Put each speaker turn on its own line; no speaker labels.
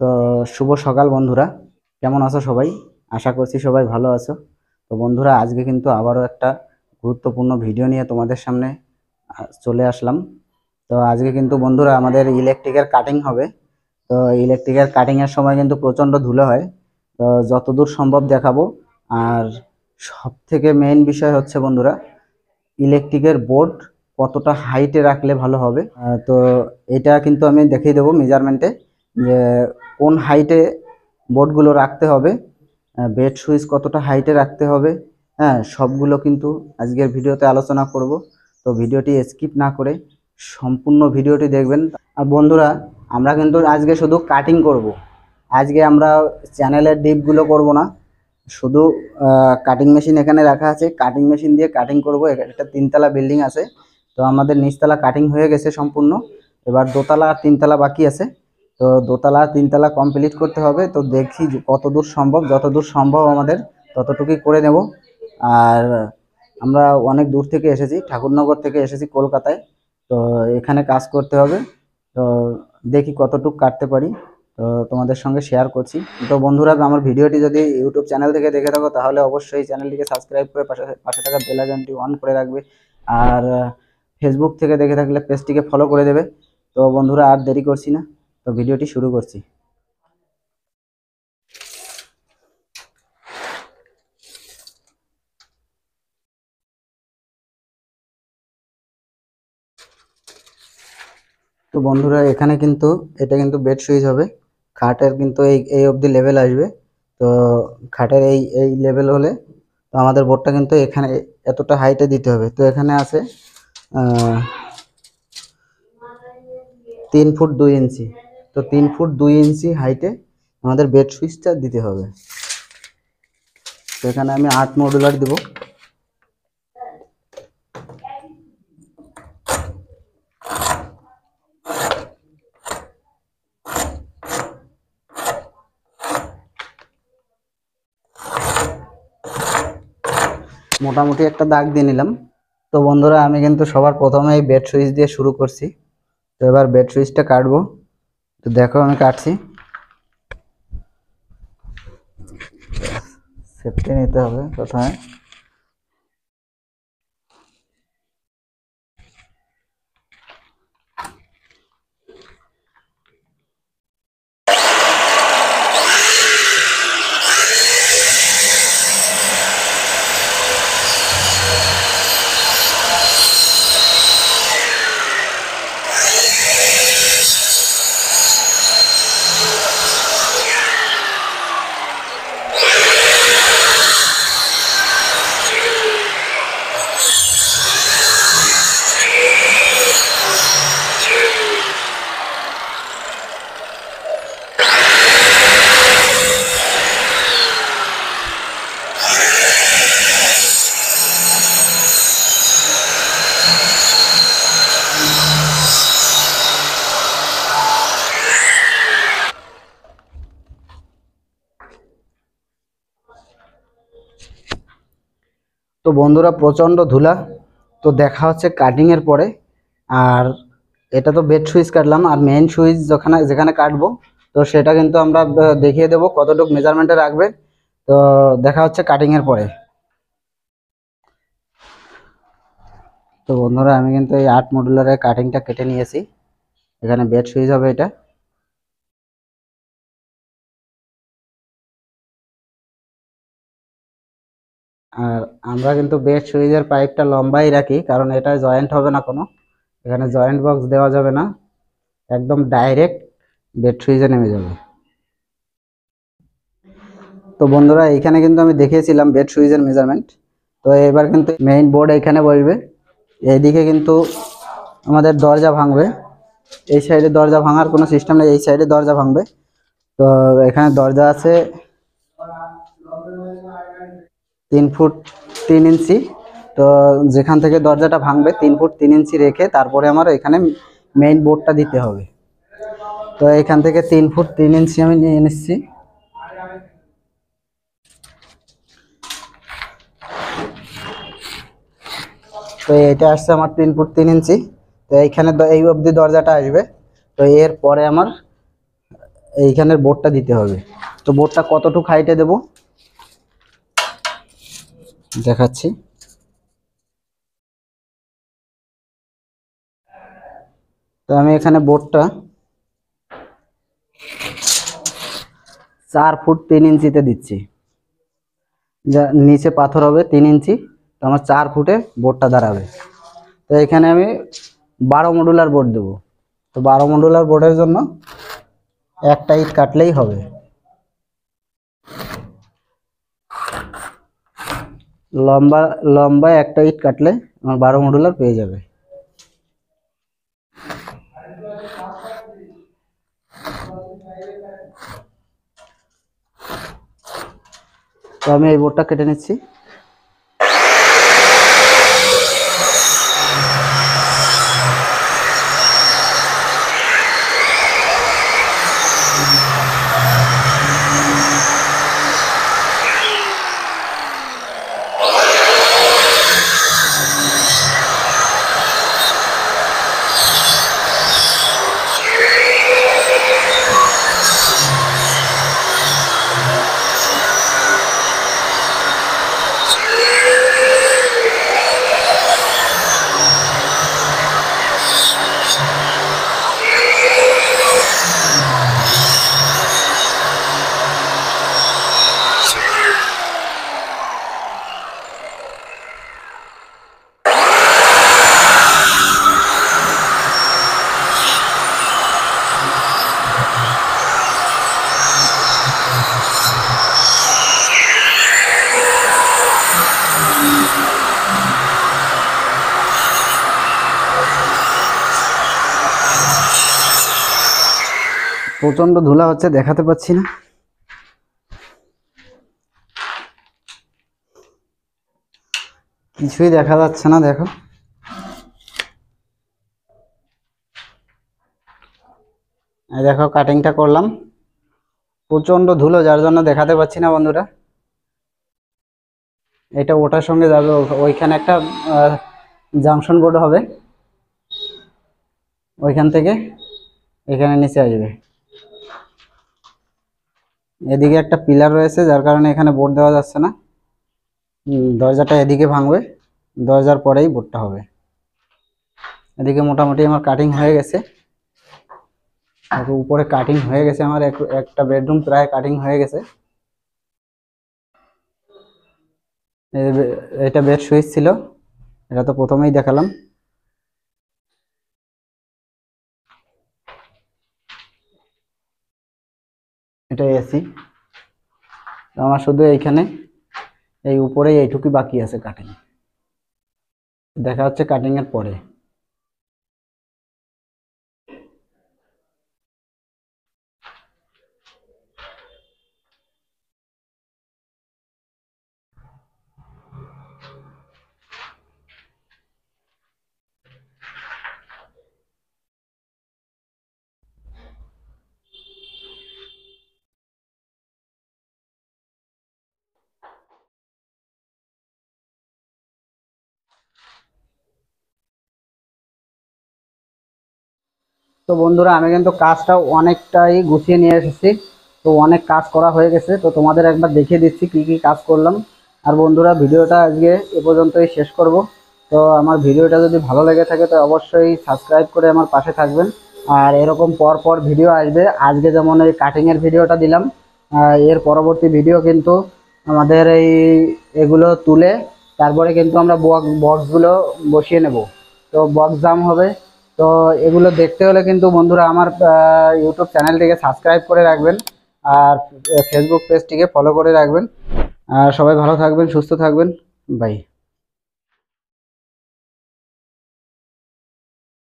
তো শুভ সকাল বন্ধুরা, কেমন আছো সবাই? আশা করছি সবাই ভালো আছো। তো বন্ধুরা, আজকে কিন্তু আবারও একটা গুরুত্বপূর্ণ ভিডিও নিয়ে তোমাদের সামনে চলে আসলাম। তো আজকে কিন্তু বন্ধুরা আমাদের ইলেকট্রিকের কাটিং হবে। তো ইলেকট্রিকের কাটিংয়ের সময় কিন্তু প্রচণ্ড ধুলো হয়। তো যতদূর সম্ভব দেখাবো। আর সব থেকে মেইন বিষয় হচ্ছে বন্ধুরা, ইলেকট্রিকের বোর্ড কতটা হাইটে রাখলে ভালো হবে। তো এটা কিন্তু আমি দেখিয়ে দেবো মেজারমেন্টে, যে কোন হাইটে বোর্ডগুলো রাখতে হবে, বেড সুইচ কতটা হাইটে রাখতে হবে। হ্যাঁ, সবগুলো কিন্তু আজকের ভিডিওতে আলোচনা করব। তো ভিডিওটি স্কিপ না করে সম্পূর্ণ ভিডিওটি দেখবেন। আর বন্ধুরা, আমরা কিন্তু আজকে শুধু কাটিং করব। আজকে আমরা চ্যানেলের ডিপগুলো করব না, শুধু কাটিং মেশিন এখানে রাখা আছে, কাটিং মেশিন দিয়ে কাটিং করব। একটা 3তলা বিল্ডিং আছে। তো আমাদের নিচতলা কাটিং হয়ে গেছে সম্পূর্ণ, এবার দোতলা আর 3তলা বাকি আছে। তো দোতলা আর 3তলা কমপ্লিট করতে হবে। তো দেখি কতদূর সম্ভব, যতদূর সম্ভব আমাদের ততটুকুই করে নেব। আর আমরা অনেক দূর থেকে এসেছি, ঠাকুরনগর থেকে এসেছি কলকাতায়। তো এখানে কাজ করতে হবে। তো দেখি কতটুকু কাটতে পারি, তো তোমাদের সঙ্গে শেয়ার করছি। তো বন্ধুরা, আমার ভিডিওটি যদি ইউটিউব চ্যানেল থেকে দেখে থাকো তাহলে অবশ্যই চ্যানেলটিকে সাবস্ক্রাইব করে পাশে থাকা বেল আইকনটি অন করে রাখবে। আর ফেসবুক থেকে দেখে থাকলে পেজটিকে ফলো করে দেবে। তো বন্ধুরা, আর দেরি করছি না, তো ভিডিওটি শুরু করছি। তো বন্ধুরা, এখানে কিন্তু এটা কিন্তু বেড সুইচ হবে। খাটের কিন্তু এই এই অবধি লেভেল আসবে। তো খাটের এই এই লেভেল হলে তো আমাদের বোর্ডটা কিন্তু এখানে এতটা হাইটে দিতে হবে। তো এখানে আছে 3 ফুট 2 ইঞ্চি। তো 3 ফুট 2 ইঞ্চি হাইটে আমাদের বেড সুইচটা দিতে হবে। তো এখানে আমি 8 মডুলার দিব। মোটামুটি একটা দাগ দিয়ে নিলাম। তো বন্ধুরা, আমি কিন্তু সবার প্রথমে এই বেড সুইচ দিয়ে শুরু করছি। তো এবার বেড সুইচটা কাটবো। তো দেখো আমি কাটছি। সেফটি নিতে হবে প্রথমে। তো বন্ধুরা, প্রচণ্ড ধুলা। তো দেখা হচ্ছে কাটিংয়ের পরে। আর এটা তো বেড সুইচ কাটলাম, আর মেইন সুইচ যেখানে যেখানে কাটবো, তো সেটা কিন্তু আমরা দেখিয়ে দেবো কতটুকু মেজারমেন্টে রাখবে। তো দেখা হচ্ছে কাটিংয়ের পরে। তো বন্ধুরা, আমি কিন্তু এই 8 মডুলারের কাটিংটা কেটে নিয়েছি। এখানে বেড সুইচ হবে এটা। আর আমরা কিন্তু বেড সুইচের পাইপটা লম্বাই রাখি, কারণ এটা জয়েন্ট হবে না কোনো। এখানে জয়েন্ট বক্স দেওয়া যাবে না, একদম ডাইরেক্ট বেড সুইচে নেমে যাবে। তো বন্ধুরা, এইখানে কিন্তু আমি দেখিয়েছিলাম বেড সুইচের মেজারমেন্ট। তো এবার কিন্তু মেইন বোর্ড এইখানে বসবে। এইদিকে কিন্তু আমাদের দরজা ভাঙবে। এই সাইডে দরজা ভাঙার কোনো সিস্টেম নেই, এই সাইডে দরজা ভাঙবে। তো এখানে দরজা আছে 3 ফুট 3 ইঞ্চি। তো যেখান থেকে দরজাটা ভাঙবে 3 ফুট 3 ইঞ্চি রেখে তারপরে আমার এখানে মেইন বোর্ডটা দিতে হবে। তো এখান থেকে 3 ফুট 3 ইঞ্চি আমি নিয়ে নিচ্ছি। তো এটা আসছে আমার 3 ফুট 3 ইঞ্চি। তো এইখানে এই অবধি দরজাটা আসবে। তো এর পরে আমার এইখানের বোর্ডটা দিতে হবে। তো বোর্ডটা কতটুকু হাইটে দেব দেখাচ্ছি। তো আমি এখানে বোর্ডটা 4 ফুট 3 ইঞ্চিতে দিচ্ছি। যা নিচে পাথর হবে 3 ইঞ্চি, তো আমার 4 ফুটে বোর্ডটা দাঁড়াবে। তো এখানে আমি 12 মডুলার বোর্ড দেব। তো 12 মডুলার বোর্ডের জন্য একটা ইট কাটলেই হবে। লম্বা লম্বা একটা ইট কাটলে আমার 12 মডুলার পেয়ে যাবে। তো আমি এই বোর্ডটা কেটে নিচ্ছি। প্রচন্ড ধুলা হচ্ছে, দেখাতে পাচ্ছি না। কিছুই দেখা যাচ্ছে না, দেখো। এই দেখো কাটিংটা করলাম, প্রচন্ড ধুলো যার জন্য দেখাতে পাচ্ছি না বন্ধুরা। এটা ওটার সঙ্গে যাবে, ওইখানে একটা জাংশন বোর্ড হবে, ওইখান থেকে এখানে নিচে আসবে। এদিকে একটা পিলার রয়েছে যার কারণে এখানে বোর্ড দেওয়া যাচ্ছে না। দরজাটা এদিকে ভাঙবে, দরজার পরেই বোর্ডটা হবে। এদিকে মোটামুটি আমার কাটিং হয়ে গেছে, উপরে কাটিং হয়ে গেছে আমার, একটা বেডরুম প্রায় কাটিং হয়ে গেছে। এটা বেড সুইচ ছিল, এটা তো প্রথমেই দেখালাম। এটা এসি। আমার শুধু এইখানে এই উপরে এইটুকুই বাকি আছে কাটিং, দেখা হচ্ছে কাটিং এর পরে। তো বন্ধুরা আমি কিন্তু কাজটা অনেকটাই গুছিয়ে নিয়ে এসেছি। তো অনেক কাজ করা হয়ে গেছে, তো তোমাদের একবার দেখিয়ে দিচ্ছি কি কি কাজ করলাম। আর বন্ধুরা ভিডিওটা আজকে এ পর্যন্তই শেষ করব। তো আমার ভিডিওটা যদি ভালো লেগে থাকে তো অবশ্যই সাবস্ক্রাইব করে আমার পাশে থাকবেন। আর এরকম পর পর ভিডিও আসবে। আজকে যেমন এই কাটিংয়ের ভিডিওটা দিলাম, এর পরবর্তী ভিডিও কিন্তু আমাদের এগুলো তুলে তারপরে কিন্তু আমরা বক্সগুলো বসিয়ে নেব। তো বক্স জাম হবে। তো এগুলো দেখতে হলে কিন্তু বন্ধুরা আমার ইউটিউব চ্যানেলটিকে সাবস্ক্রাইব করে রাখবেন, আর ফেসবুক পেজটিকে ফলো করে রাখবেন। আর সবাই ভালো থাকবেন, সুস্থ থাকবেন। বাই।